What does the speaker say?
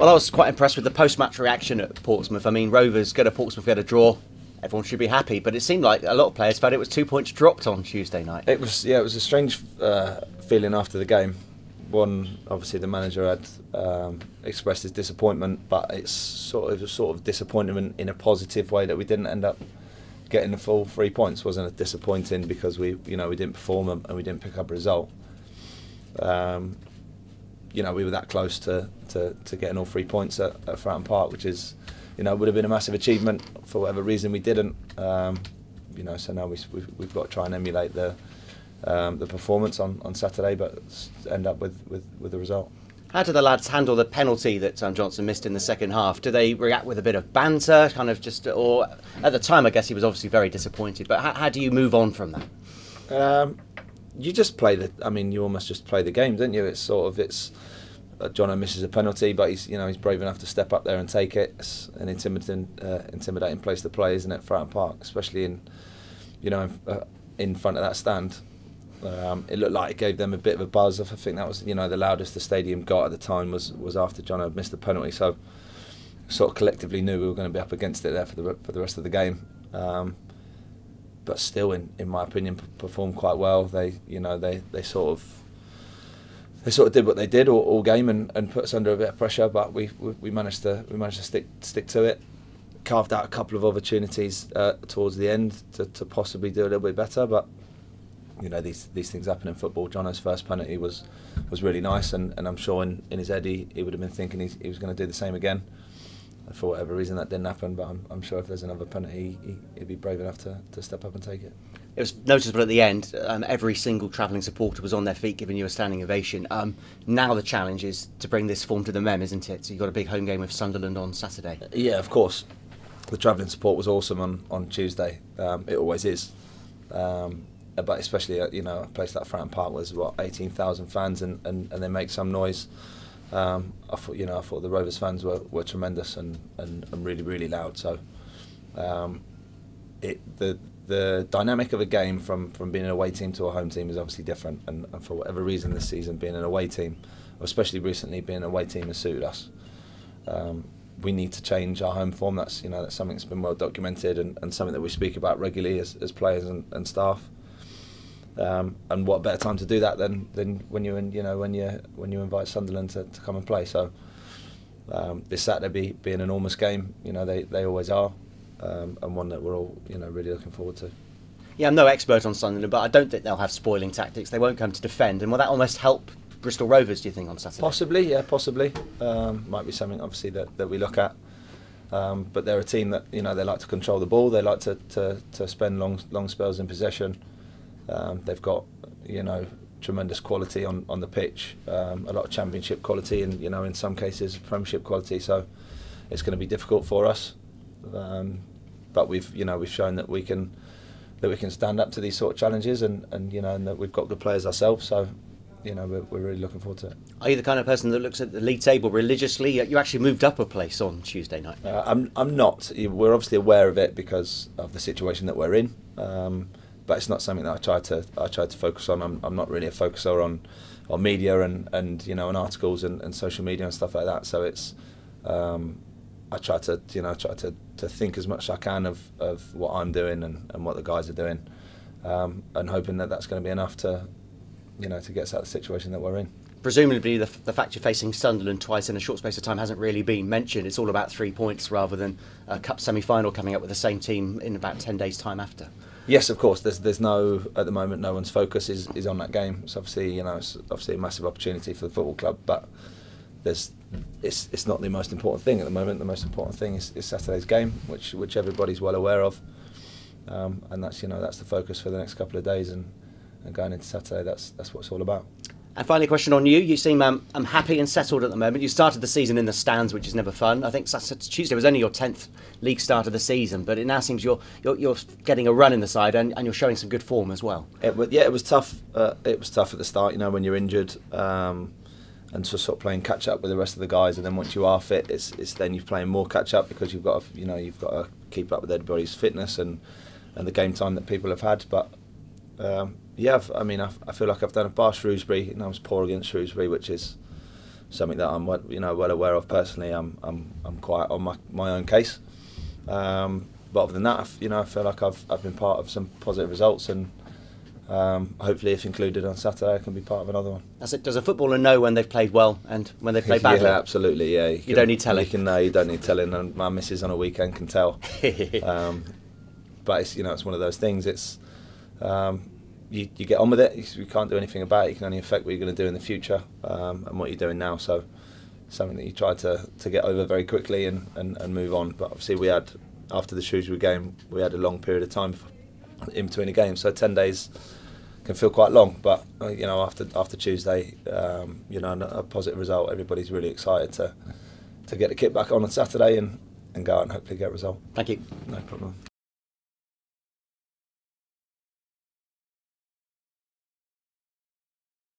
Well, I was quite impressed with the post-match reaction at Portsmouth. I mean, Rovers go to Portsmouth, get a draw. Everyone should be happy, but it seemed like a lot of players felt it was 2 points dropped on Tuesday night. It was a strange feeling after the game. One, obviously, the manager had expressed his disappointment, but it's sort of disappointment in a positive way that we didn't end up getting the full 3 points. Wasn't it disappointing because we didn't perform and we didn't pick up a result. We were that close to getting all 3 points at Fountain Park, which is, would have been a massive achievement. For whatever reason, we didn't. So now we've got to try and emulate the performance on Saturday, but end up with the result. How do the lads handle the penalty that Johnson missed in the second half? Do they react with a bit of banter, or at the time I guess he was obviously very disappointed, but how do you move on from that? You just play you almost just play the game, don't you? It's Jono misses a penalty, but he's brave enough to step up there and take it. It's an intimidating place to play, isn't it, Fountain Park, especially in front of that stand. It looked like it gave them a bit of a buzz. I think that was the loudest the stadium got at the time was after Jono had missed the penalty. So sort of collectively knew we were going to be up against it there for the rest of the game. But still, in my opinion, performed quite well. They sort of did what they did all game and put us under a bit of pressure. But we managed to stick to it. Carved out a couple of opportunities towards the end to possibly do a little bit better. But these things happen in football. Jono's first penalty was really nice, and I'm sure in his head he would have been thinking he was going to do the same again. For whatever reason that didn't happen, but I'm sure if there's another penalty he'd be brave enough to step up and take it. It was noticeable at the end, every single travelling supporter was on their feet giving you a standing ovation. Now the challenge is to bring this form to the Mem, isn't it? So you've got a big home game with Sunderland on Saturday. Yeah, of course. The travelling support was awesome on Tuesday. It always is. But especially at a place like Fountain Park was 18,000 fans and they make some noise. I thought the Rovers fans were tremendous and really, really loud. So the dynamic of a game from being an away team to a home team is obviously different, and for whatever reason this season being an away team, or especially recently being an away team, has suited us. We need to change our home form. That's something that's been well documented and something that we speak about regularly as players and staff. And what better time to do that than when you invite Sunderland to come and play. So this Saturday be an enormous game. They always are, and one that we're all really looking forward to. Yeah, I'm no expert on Sunderland, but I don't think they'll have spoiling tactics. They won't come to defend, and will that almost help Bristol Rovers, do you think, on Saturday? Possibly, yeah, possibly. Might be something obviously that we look at. But they're a team that they like to control the ball. They like to spend long spells in possession. They've got tremendous quality on the pitch, a lot of championship quality, and in some cases Premiership quality. So it's going to be difficult for us, but we've shown that we can stand up to these sort of challenges, and that we've got good players ourselves. So we're really looking forward to it. Are you the kind of person that looks at the league table religiously? You actually moved up a place on Tuesday night. I'm not. We're obviously aware of it because of the situation that we're in. But it's not something that I try to focus on. I'm not really a focuser on media and and articles and social media and stuff like that. So it's I try to think as much as I can of what I'm doing and what the guys are doing, and hoping that that's going to be enough to to get us out of the situation that we're in. Presumably the fact you're facing Sunderland twice in a short space of time hasn't really been mentioned. It's all about 3 points rather than a cup semi-final coming up with the same team in about 10 days' time after. Yes, of course. There's no, at the moment, no one's focus is on that game. It's obviously it's obviously a massive opportunity for the football club, but it's not the most important thing at the moment. The most important thing is Saturday's game, which everybody's well aware of, and that's that's the focus for the next couple of days, and going into Saturday, that's what it's all about. And finally, a question on you. You seem happy and settled at the moment. You started the season in the stands, which is never fun. I think Tuesday was only your 10th league start of the season, but it now seems you're getting a run in the side, and you're showing some good form as well. It was tough. It was tough at the start, when you're injured, and sort of playing catch up with the rest of the guys. And then once you are fit, it's then you're playing more catch up because you've got to keep up with everybody's fitness and the game time that people have had. But yeah, I feel like I've done it bar Shrewsbury, and I was poor against Shrewsbury, which is something that I'm well aware of personally. I'm quite on my own case. But other than that, I feel like I've been part of some positive results, and hopefully, if included on Saturday, I can be part of another one. That's it. Does a footballer know when they've played well and when they've played badly? Yeah, absolutely. Yeah, you don't need telling. You don't need telling, and my missus on a weekend can tell. But it's it's one of those things. It's you get on with it. You can't do anything about it. You can only affect what you're going to do in the future and what you're doing now. So something that you try to get over very quickly and move on. But obviously, we had, after the Shrewsbury game, we had a long period of time in between the games, so 10 days can feel quite long. But after Tuesday, a positive result, everybody's really excited to get the kit back on Saturday and go out and hopefully get a result. Thank you. No problem.